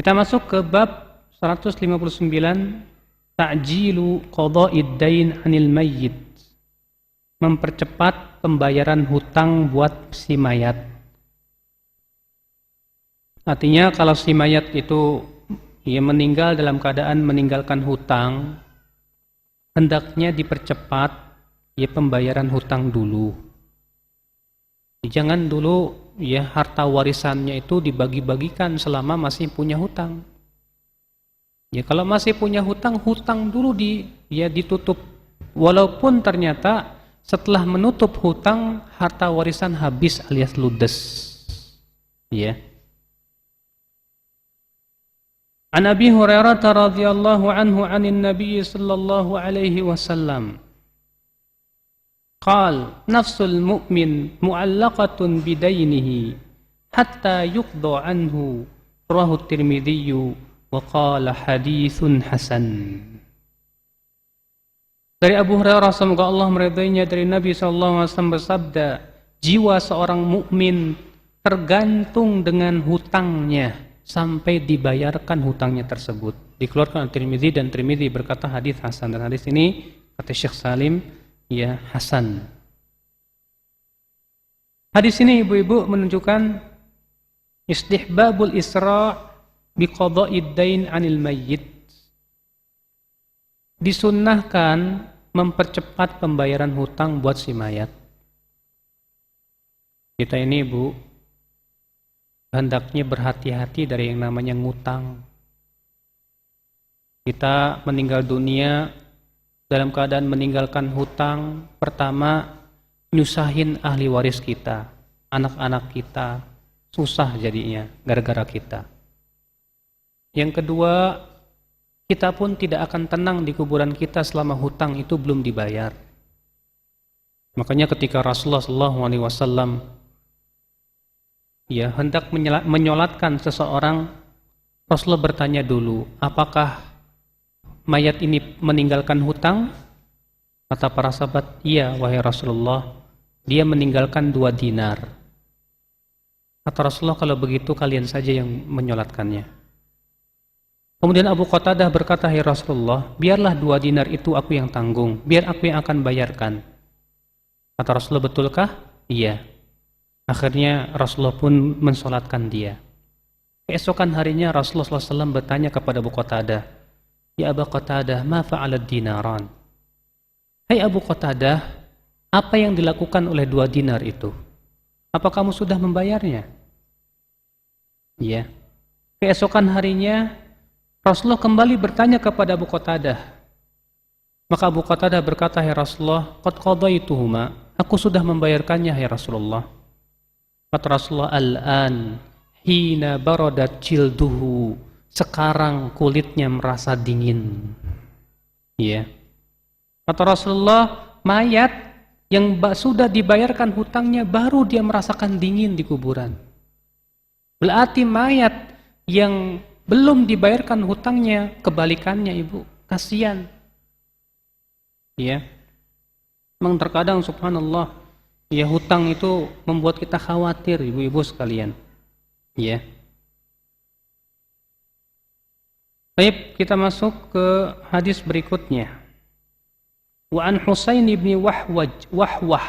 Kita masuk ke bab 159, ta'jilu qada'id dain 'anil mayyit. Mempercepat pembayaran hutang buat si mayat. Artinya kalau si mayat itu meninggal dalam keadaan meninggalkan hutang, hendaknya dipercepat pembayaran hutang dulu. Jangan dulu harta warisannya itu dibagi-bagikan selama masih punya hutang. Kalau masih punya hutang, hutang dulu ditutup. Walaupun ternyata setelah menutup hutang, harta warisan habis alias ludes. An Abi Hurairah radhiyallahu anhu 'anil Nabi sallallahu alaihi wasallam qala nafsul mu'min mu'allaqatun bidainihi hatta yuqda anhu rawahu Tirmidzi wa qala haditsun hasan. Dari Abu Hurairah semoga Allah meridainya, dari Nabi sallallahu alaihi wasallam bersabda, jiwa seorang mukmin tergantung dengan hutangnya sampai dibayarkan hutangnya tersebut. Dikeluarkan oleh Tirmidzi, dan Tirmidzi berkata hadis hasan, dan hadis ini kata Syekh Salim hasan. Hadis ini ibu-ibu menunjukkan istihbabul isra' biqada'id dain 'anil mayyit. Disunnahkan mempercepat pembayaran hutang buat si mayat. Kita ini ibu hendaknya berhati-hati dari yang namanya ngutang. Kita meninggal dunia dalam keadaan meninggalkan hutang. Pertama, nyusahin ahli waris kita, anak-anak kita, susah jadinya gara-gara kita. Yang kedua, kita pun tidak akan tenang di kuburan kita selama hutang itu belum dibayar. Makanya ketika Rasulullah SAW hendak menyolatkan seseorang, Rasulullah bertanya dulu, apakah mayat ini meninggalkan hutang? Kata para sahabat, iya wahai Rasulullah, dia meninggalkan 2 dinar. Kata Rasulullah, kalau begitu kalian saja yang menyolatkannya. Kemudian Abu Qatadah berkata, hai Rasulullah, biarlah 2 dinar itu aku yang tanggung, biar aku yang akan bayarkan. Kata Rasulullah, betulkah? Iya. Akhirnya Rasulullah pun mensolatkan dia. Keesokan harinya Rasulullah SAW bertanya kepada Abu Qatadah, ya Abu Qatadah, ma fa'alad dinaran? Hai Abu Qatadah, apa yang dilakukan oleh 2 dinar itu? Apa kamu sudah membayarnya? Iya. Keesokan harinya Rasulullah kembali bertanya kepada Abu Qatadah. Maka Abu Qatadah berkata, hai Rasulullah, qad qadaituhuma, aku sudah membayarkannya hai Rasulullah. Kata Rasulullah, al-an hina baradat jilduhu, sekarang kulitnya merasa dingin. Kata Rasulullah, mayat yang sudah dibayarkan hutangnya baru dia merasakan dingin di kuburan. Berarti mayat yang belum dibayarkan hutangnya kebalikannya ibu, kasihan. Memang terkadang subhanallah, hutang itu membuat kita khawatir ibu-ibu sekalian. Baik, kita masuk ke hadis berikutnya. Wa an Husain bin Wahwah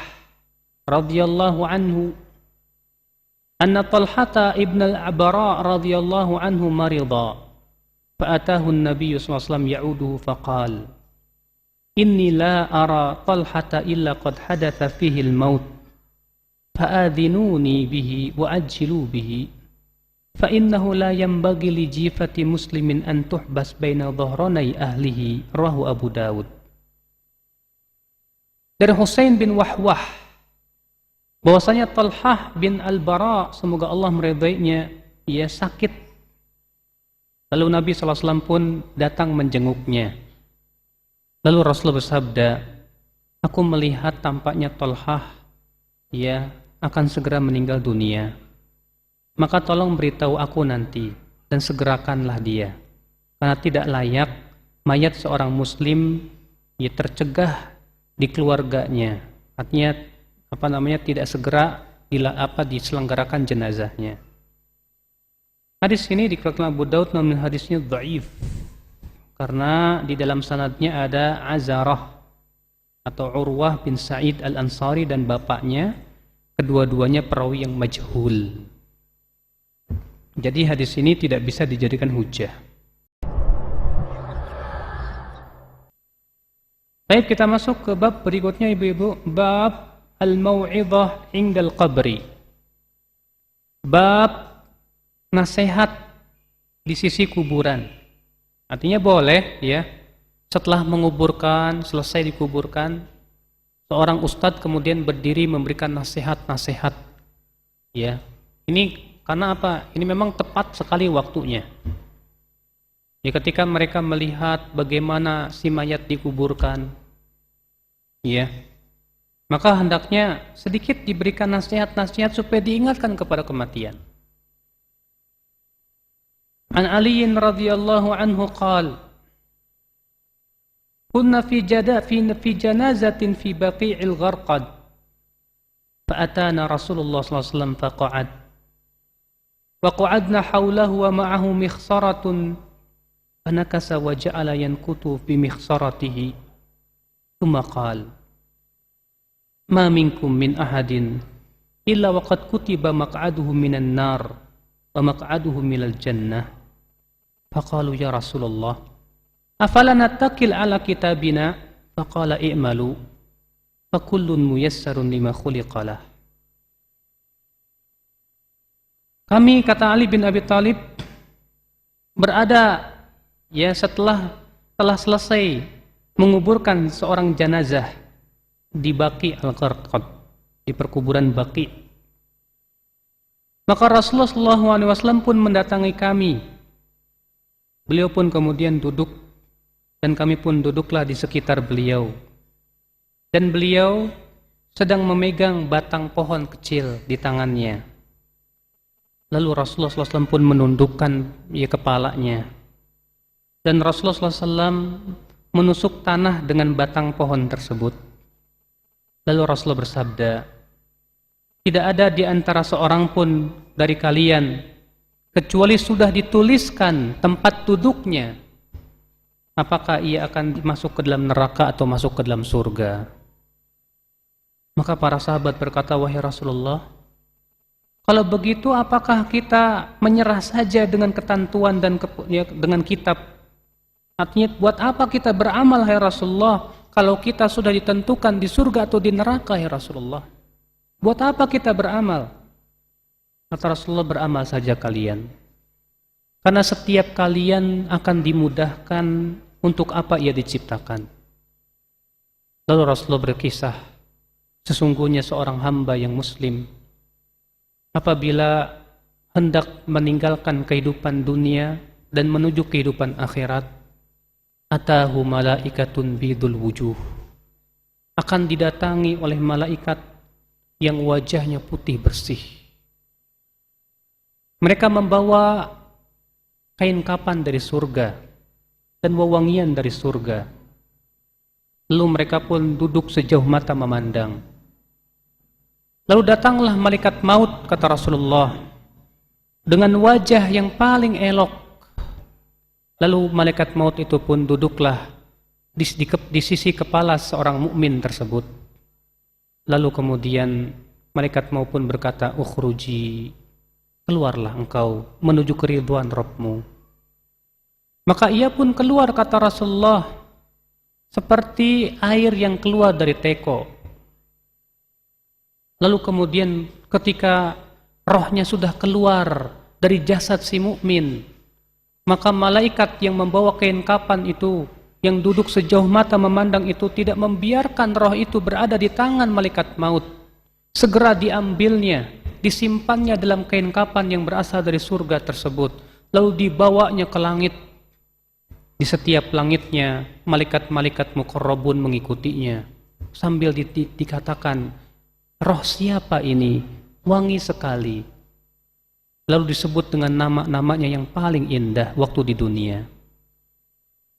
radhiyallahu anhu anna Talhata ibn al-Abara radhiyallahu anhu marida fa'atahu an-nabiy sallallahu alaihi wasallam ya'uduhu faqal inni la ara Talhata illa qad hadatha fihi al-maut fa'adhinuni bihi wa ajjilu bihi fa innahu la yanbaghi li jifati muslimin an tuhbas baina dhahranai ahlihi, rawahu Abu Dawud. Dari Husain bin Wahwah bahwasanya Talhah bin Al-Bara, semoga Allah meridainya, ia sakit. Lalu Nabi SAW pun datang menjenguknya. Lalu Rasulullah bersabda, aku melihat tampaknya Talhah akan segera meninggal dunia. Maka tolong beritahu aku nanti dan segerakanlah dia. Karena tidak layak mayat seorang muslim tercegah di keluarganya. Artinya tidak segera diselenggarakan jenazahnya. Hadis ini dikeluarkan Abu Daud namun hadisnya dhaif karena di dalam sanadnya ada Azarah atau Urwah bin Sa'id Al-Ansari dan bapaknya, kedua-duanya perawi yang majhul. Jadi hadis ini tidak bisa dijadikan hujjah. Baik, kita masuk ke bab berikutnya ibu-ibu, bab al-mau'izah indal qabri. Bab nasihat di sisi kuburan. Artinya boleh ya, setelah menguburkan, selesai dikuburkan, seorang ustadz kemudian berdiri memberikan nasihat-nasihat. Ya. Ini karena apa? Ini memang tepat sekali waktunya. Ya, ketika mereka melihat bagaimana si mayat dikuburkan, ya, maka hendaknya sedikit diberikan nasihat-nasihat supaya diingatkan kepada kematian. An Ali radhiyallahu anhu qala kunna fi janazatin fi baqi'il gharqad fa'atana Rasulullah sallallahu alaihi wasallam faqa'ad wa qa'adna hawlahu wa ma'ahu mikhsaratun fanakasa wa ja'ala yankutu bi mikhsaratihi thumma qala ma minkum min ahadin illa waqad kutiba maq'aduhu minan nar wa maq'aduhu minal jannah. Faqalu ya Rasulullah afala nattakil ala kitabina faqala i'malu fakullun muyassarun lima khuliqalah. Kami, kata Ali bin Abi Thalib, berada ya telah selesai menguburkan seorang jenazah di Baqi al-Gharqad, di perkuburan Baqi. Maka Rasulullah SAW pun mendatangi kami. Beliau pun kemudian duduk dan kami pun duduklah di sekitar beliau. Dan beliau sedang memegang batang pohon kecil di tangannya. Lalu Rasulullah SAW pun menundukkan kepalanya. Dan Rasulullah SAW menusuk tanah dengan batang pohon tersebut. Lalu Rasulullah bersabda, tidak ada di antara seorang pun dari kalian kecuali sudah dituliskan tempat duduknya, apakah ia akan masuk ke dalam neraka atau masuk ke dalam surga. Maka para sahabat berkata, wahai Rasulullah, kalau begitu apakah kita menyerah saja dengan ketentuan dan dengan kitab? Artinya buat apa kita beramal, hai Rasulullah, kalau kita sudah ditentukan di surga atau di neraka, hai Rasulullah? Buat apa kita beramal? Kata Rasulullah, beramal saja kalian. Karena setiap kalian akan dimudahkan untuk apa ia diciptakan. Lalu Rasulullah berkisah, sesungguhnya seorang hamba yang muslim, apabila hendak meninggalkan kehidupan dunia dan menuju kehidupan akhirat, atahu malaikatun bidul wujuh, akan didatangi oleh malaikat yang wajahnya putih bersih. Mereka membawa kain kapan dari surga dan wewangian dari surga. Lalu mereka pun duduk sejauh mata memandang. Lalu datanglah malaikat maut, kata Rasulullah, dengan wajah yang paling elok. Lalu malaikat maut itu pun duduklah di sisi kepala seorang mukmin tersebut. Lalu kemudian malaikat maut pun berkata, ukhruji, keluarlah engkau menuju keridhaan Rabbmu. Maka ia pun keluar, kata Rasulullah, seperti air yang keluar dari teko. Lalu kemudian ketika rohnya sudah keluar dari jasad si mukmin, maka malaikat yang membawa kain kapan itu, yang duduk sejauh mata memandang itu, tidak membiarkan roh itu berada di tangan malaikat maut. Segera diambilnya, disimpannya dalam kain kapan yang berasal dari surga tersebut, lalu dibawanya ke langit. Di setiap langitnya malaikat-malaikat muqarrabun mengikutinya sambil dikatakan, roh siapa ini? Wangi sekali. Lalu disebut dengan nama-namanya yang paling indah waktu di dunia.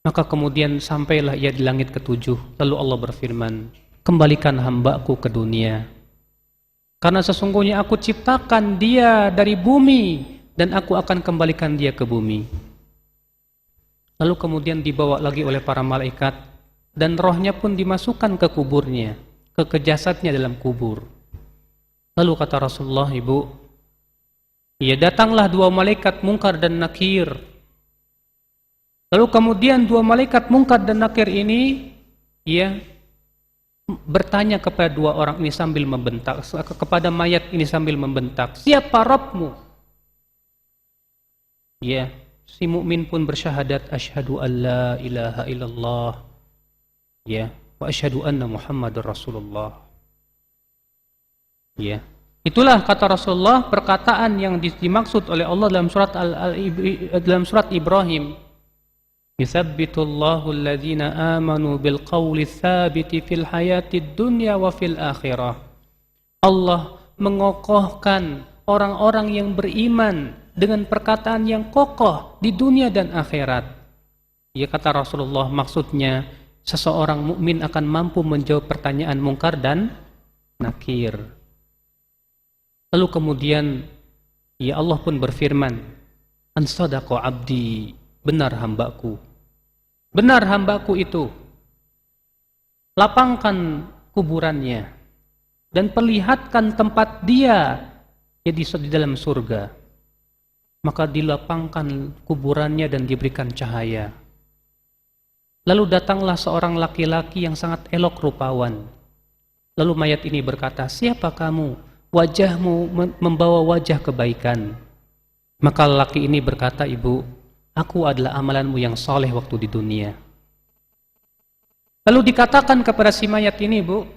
Maka kemudian sampailah ia di langit ketujuh. Lalu Allah berfirman, kembalikan hambaku ke dunia, karena sesungguhnya aku ciptakan dia dari bumi dan aku akan kembalikan dia ke bumi. Lalu kemudian dibawa lagi oleh para malaikat, dan rohnya pun dimasukkan ke kuburnya, ke jasadnya dalam kubur. Lalu kata Rasulullah, Ibu, ya datanglah dua malaikat Munkar dan Nakir. Lalu kemudian dua malaikat Munkar dan Nakir ini, ya, bertanya kepada dua orang ini sambil membentak, kepada mayat ini sambil membentak, siapa Rabbmu? Ya, si mukmin pun bersyahadat, asyhadu an la ilaha illallah, ya, wa asyhadu anna Muhammadar Rasulullah. Ya, itulah kata Rasulullah perkataan yang dimaksud oleh Allah dalam surat Ibrahim. Yuthabbitullahu alladhina amanu bil qawli tsabiti fil hayatid dunya wa fil akhirah. Allah mengokohkan orang-orang yang beriman dengan perkataan yang kokoh di dunia dan akhirat. Ya, kata Rasulullah, maksudnya seseorang mukmin akan mampu menjawab pertanyaan Munkar dan Nakir. Lalu kemudian ya Allah pun berfirman, an sadaqa abdi, benar hambaku. Benar hambaku itu. Lapangkan kuburannya dan perlihatkan tempat dia di dalam surga. Maka dilapangkan kuburannya dan diberikan cahaya. Lalu datanglah seorang laki-laki yang sangat elok rupawan. Lalu mayat ini berkata, siapa kamu? Wajahmu membawa wajah kebaikan. Maka laki ini berkata, Ibu, aku adalah amalanmu yang soleh waktu di dunia. Lalu dikatakan kepada si mayat ini, Bu,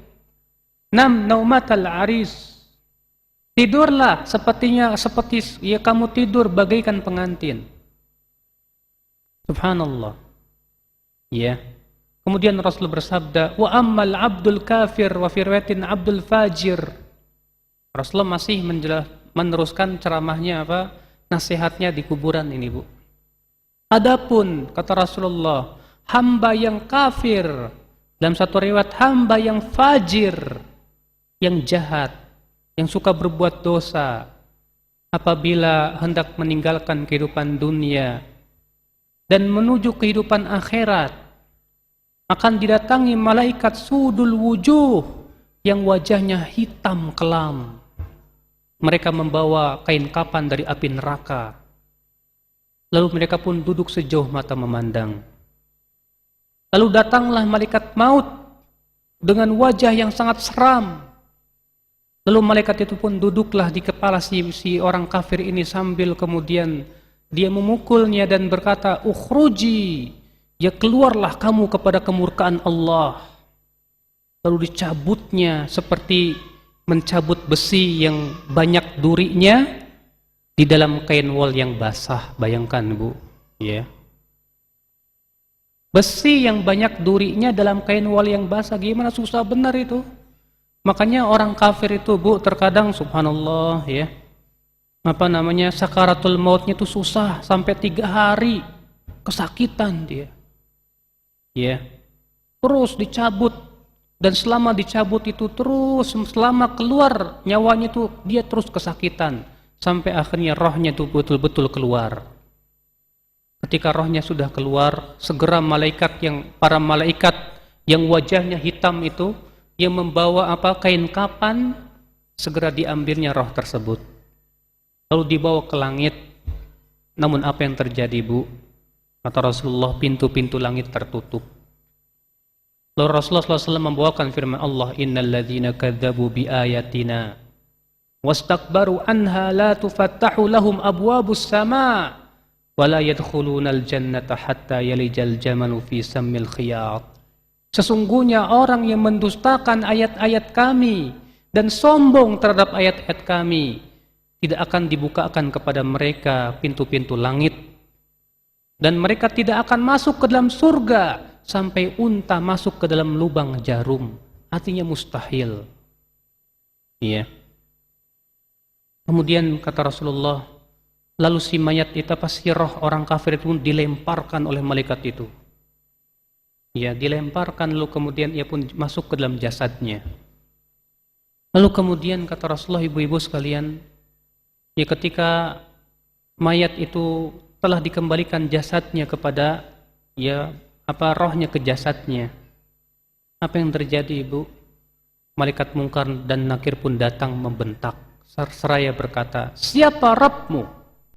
nam naumatal aris, tidurlah seperti ya kamu tidur bagaikan pengantin. Subhanallah. Ya. Kemudian Rasul bersabda, wa ammal abdul kafir wa firwatin abdul fajir. Rasulullah masih meneruskan ceramahnya nasihatnya di kuburan ini, Bu. Adapun kata Rasulullah, hamba yang kafir, dalam satu riwayat hamba yang fajir, yang jahat, yang suka berbuat dosa, apabila hendak meninggalkan kehidupan dunia dan menuju kehidupan akhirat, akan didatangi malaikat sudul wujuh yang wajahnya hitam kelam. Mereka membawa kain kapan dari api neraka. Lalu mereka pun duduk sejauh mata memandang. Lalu datanglah malaikat maut dengan wajah yang sangat seram. Lalu malaikat itu pun duduklah di kepala si orang kafir ini sambil kemudian dia memukulnya dan berkata, ukhruji, ya keluarlah kamu kepada kemurkaan Allah. Lalu dicabutnya seperti mencabut besi yang banyak durinya di dalam kain wol yang basah. Bayangkan, Bu, ya. Besi yang banyak durinya dalam kain wol yang basah, gimana susah benar itu. Makanya orang kafir itu, Bu, terkadang subhanallah ya, sakaratul mautnya itu susah sampai 3 hari, kesakitan dia. Ya. Terus dicabut. Dan selama dicabut itu terus, selama keluar nyawanya itu dia terus kesakitan. Sampai akhirnya rohnya itu betul-betul keluar. Ketika rohnya sudah keluar, segera para malaikat yang wajahnya hitam itu, yang membawa kain kapan, segera diambilnya roh tersebut. Lalu dibawa ke langit. Namun apa yang terjadi, Bu? Kata Rasulullah, pintu-pintu langit tertutup. Lalu Rasulullah SAW membawakan firman Allah, innal ladzina kadzabu bi ayatina wastakbaru anha la tufattahu lahum abwabus sama wa la yadkhulunal jannata hatta yalijal jamalu fi sammil khiyat. Sesungguhnya orang yang mendustakan ayat-ayat kami dan sombong terhadap ayat-ayat kami, tidak akan dibukakan kepada mereka pintu-pintu langit, dan mereka tidak akan masuk ke dalam surga sampai unta masuk ke dalam lubang jarum. Artinya mustahil. Iya. Kemudian kata Rasulullah, lalu si mayat itu pasti roh orang kafir itu dilemparkan oleh malaikat itu. Ya, dilemparkan, lalu kemudian ia pun masuk ke dalam jasadnya. Lalu kemudian kata Rasulullah, ibu-ibu sekalian, ya ketika mayat itu telah dikembalikan jasadnya kepada rohnya ke jasadnya. Apa yang terjadi, Ibu? Malaikat Mungkar dan Nakir pun datang membentak seraya berkata, "Siapa Rabbmu?"